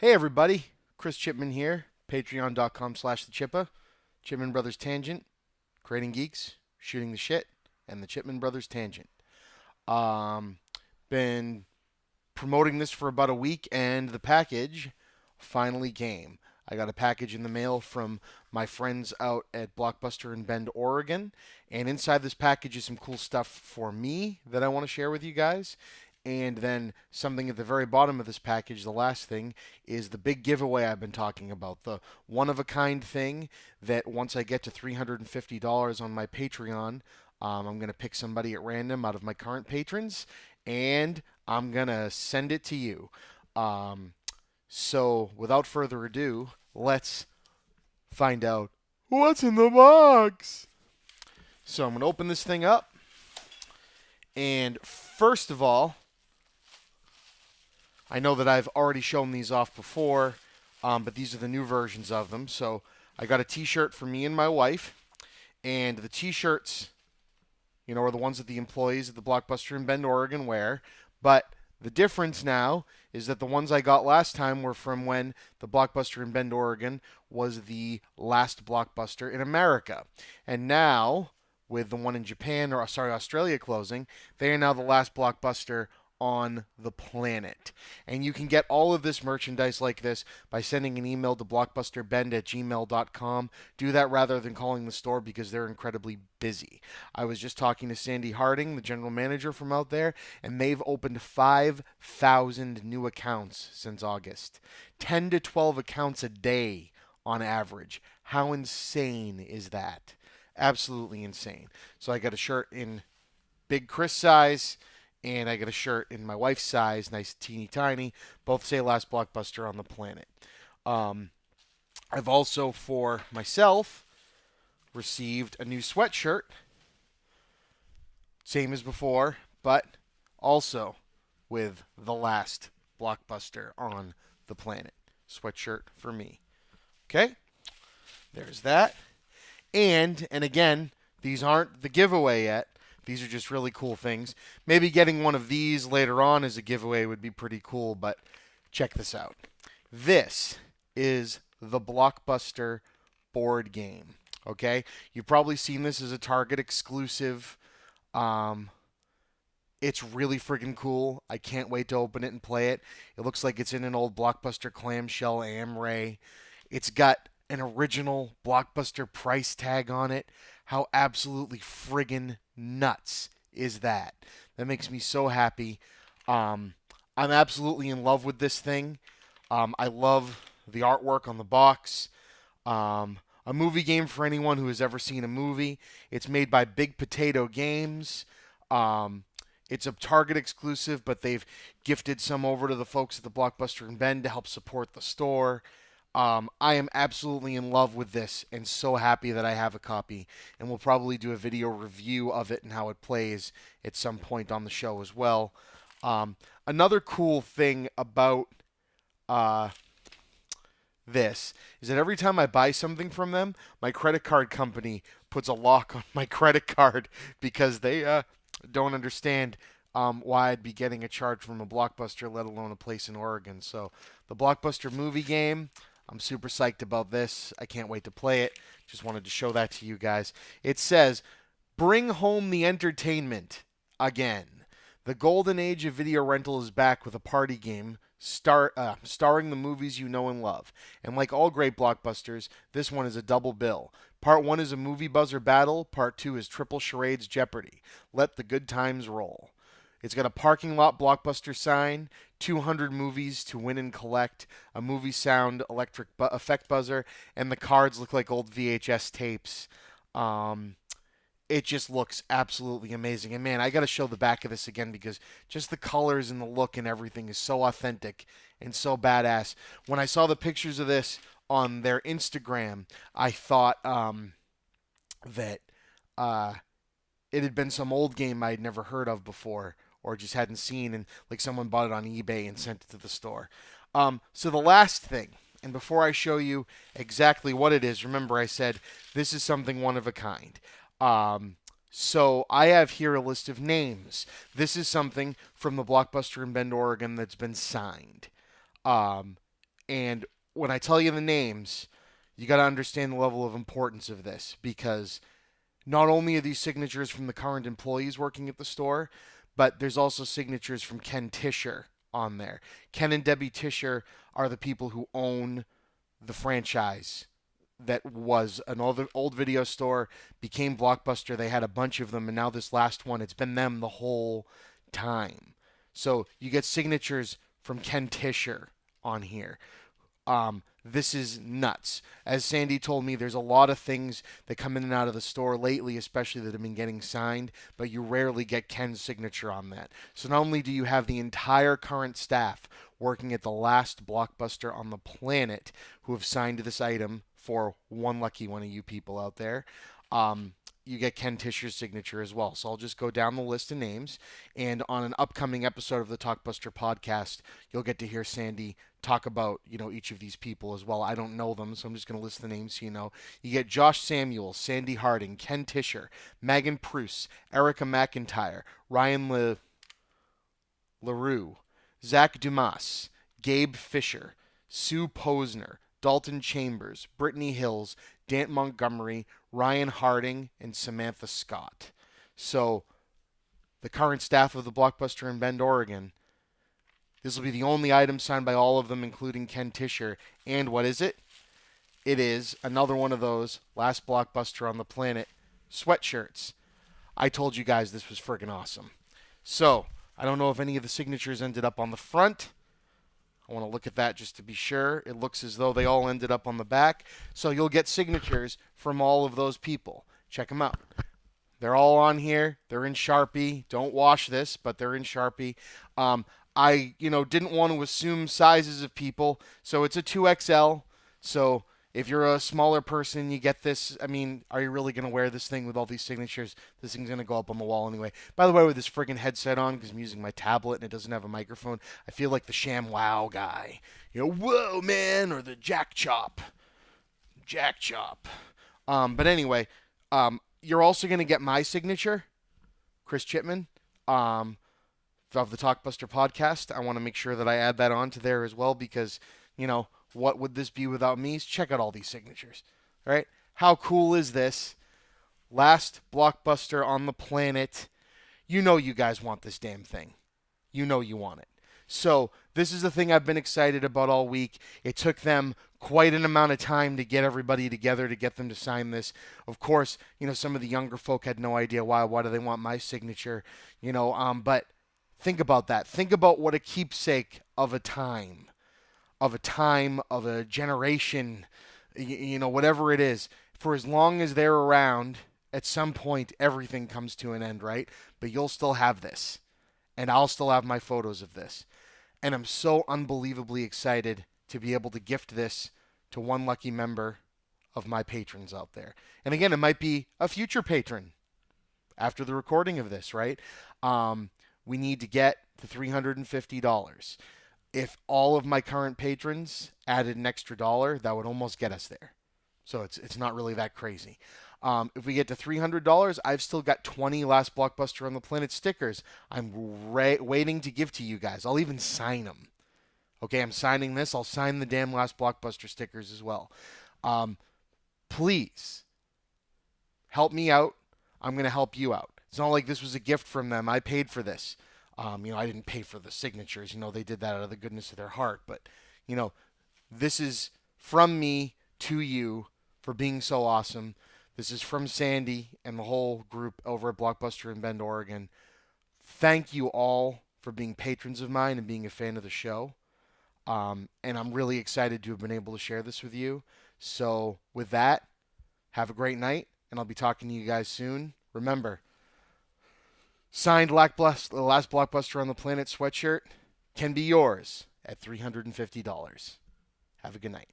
Hey everybody, Chris Chipman here, patreon.com/thechippa, Chipman Brothers Tangent, creating geeks, shooting the shit, and the Chipman Brothers Tangent. Um, been promoting this for about a week, and the package finally came. I got a package in the mail from my friends out at Blockbuster in Bend, Oregon, and inside this package is some cool stuff for me that I want to share with you guys. And then something at the very bottom of this package, the last thing, is the big giveaway I've been talking about. The one of a kind thing that once I get to $350 on my Patreon, I'm going to pick somebody at random out of my current patrons, and I'm going to send it to you. So, without further ado, let's find out what's in the box. So, I'm going to open this thing up. And first of all, I know that I've already shown these off before, but these are the new versions of them. So, I got a t-shirt for me and my wife. And the t-shirts, are the ones that the employees at the Blockbuster in Bend, Oregon wear. But the difference now is that the ones I got last time were from when the Blockbuster in Bend, Oregon was the last Blockbuster in America. And now, with the one in Japan, or sorry, Australia closing, they are now the last Blockbuster on the planet. And you can get all of this merchandise like this by sending an email to blockbusterbend@gmail.com. Do that rather than calling the store because they're incredibly busy. I was just talking to Sandy Harding, the general manager from out there, and they've opened 5,000 new accounts since August. 10 to 12 accounts a day on average. How insane is that? Absolutely insane. So I got a shirt in big Chris size, and I got a shirt in my wife's size, nice teeny tiny. Both say last Blockbuster on the planet. Um, I've also, for myself, received a new sweatshirt, same as before, but also with the last Blockbuster on the planet. Sweatshirt for me. Okay, there's that. And again, these aren't the giveaway yet. These are just really cool things. Maybe getting one of these later on as a giveaway would be pretty cool, but check this out. This is the Blockbuster board game. Okay? You've probably seen this as a Target exclusive. It's really friggin' cool. I can't wait to open it and play it. It looks like it's in an old Blockbuster clamshell Amray. It's got an original Blockbuster price tag on it. How absolutely friggin' nuts is that? That makes me so happy. I'm absolutely in love with this thing. I love the artwork on the box. A movie game for anyone who has ever seen a movie. It's made by Big Potato Games. It's a Target exclusive, but they've gifted some over to the folks at the Blockbuster in Bend to help support the store. I am absolutely in love with this and so happy that I have a copy. And we'll probably do a video review of it and how it plays at some point on the show as well. Another cool thing about this is that every time I buy something from them, my credit card company puts a lock on my credit card because they don't understand why I'd be getting a charge from a Blockbuster, let alone a place in Oregon. So the Blockbuster movie game, I'm super psyched about this. I can't wait to play it. Just wanted to show that to you guys. It says, "Bring home the entertainment again. The golden age of video rental is back with a party game starring the movies you know and love. And like all great blockbusters, this one is a double bill. Part 1 is a movie buzzer battle. Part 2 is triple charades Jeopardy. Let the good times roll." It's got a parking lot Blockbuster sign, 200 movies to win and collect, a movie sound electric effect buzzer, and the cards look like old VHS tapes. It just looks absolutely amazing. And man, I got to show the back of this again because just the colors and the look and everything is so authentic and so badass. When I saw the pictures of this on their Instagram, I thought that it had been some old game I'd never heard of before or just hadn't seen, and like someone bought it on eBay and sent it to the store. So the last thing, and before I show you exactly what it is, remember I said this is something one of a kind. So I have here a list of names. This is something from the Blockbuster in Bend, Oregon that's been signed. Um, And when I tell you the names, you got to understand the level of importance of this, because not only are these signatures from the current employees working at the store, but there's also signatures from Ken Tischer on there. Ken and Debbie Tischer are the people who own the franchise that was an old video store, became Blockbuster. They had a bunch of them, and now this last one, it's been them the whole time. So you get signatures from Ken Tischer on here. This is nuts. As Sandy told me, there's a lot of things that come in and out of the store lately, especially that have been getting signed, but you rarely get Ken's signature on that. So not only do you have the entire current staff working at the last Blockbuster on the planet who have signed this item for one lucky one of you people out there, you get Ken Tischer's signature as well. So I'll just go down the list of names, and on an upcoming episode of the TALKBUSTER podcast, you'll get to hear Sandy talk about, each of these people as well. I don't know them, so I'm just going to list the names so you know. You get Josh Samuels, Sandy Harding, Ken Tischer, Megan Pruce, Erica McIntyre, Ryan LaRue, Zach Dumas, Gabe Fisher, Sue Posner, Dalton Chambers, Brittany Hills, Dant Montgomery, Ryan Harding, and Samantha Scott. So the current staff of the Blockbuster in Bend, Oregon. This will be the only item signed by all of them, including Ken Tischer. And what is it? It is another one of those last Blockbuster on the planet sweatshirts. I told you guys this was friggin' awesome. So I don't know if any of the signatures ended up on the front. I want to look at that just to be sure. It looks as though they all ended up on the back. So you'll get signatures from all of those people. Check them out. They're all on here. They're in Sharpie. Don't wash this, but they're in Sharpie. I didn't want to assume sizes of people, so it's a 2XL. So if you're a smaller person, you get this. I mean, are you really going to wear this thing with all these signatures? This thing's going to go up on the wall anyway. By the way, with this friggin' headset on, because I'm using my tablet and it doesn't have a microphone, I feel like the Sham Wow guy. Whoa, man, or the Jack Chop. Jack Chop. But anyway, you're also going to get my signature, Chris Chipman, of the Talkbuster podcast. I want to make sure that I add that onto there as well, because, what would this be without me? Check out all these signatures. All right? How cool is this? Last Blockbuster on the planet. You guys want this damn thing. You want it. So this is the thing I've been excited about all week. It took them quite an amount of time to get everybody together to get them to sign this. Of course, some of the younger folk had no idea why. Why do they want my signature? But think about that. Think about what a keepsake of a time, of a generation, whatever it is. For as long as they're around, at some point, everything comes to an end, right? But you'll still have this, and I'll still have my photos of this. And I'm so unbelievably excited to be able to gift this to one lucky member of my patrons out there. And again, it might be a future patron after the recording of this, right? We need to get to $350. If all of my current patrons added an extra $1, that would almost get us there. So it's not really that crazy. If we get to $300, I've still got 20 Last Blockbuster on the Planet stickers I'm waiting to give to you guys. I'll even sign them. Okay, I'm signing this. I'll sign the damn Last Blockbuster stickers as well. Please help me out. I'm going to help you out. It's not like this was a gift from them. I paid for this. I didn't pay for the signatures. They did that out of the goodness of their heart. But, this is from me to you for being so awesome. This is from Sandy and the whole group over at Blockbuster in Bend, Oregon. Thank you all for being patrons of mine and being a fan of the show. And I'm really excited to have been able to share this with you. So with that, have a great night, and I'll be talking to you guys soon. Remember, signed the Last Blockbuster on the Planet sweatshirt can be yours at $350. Have a good night.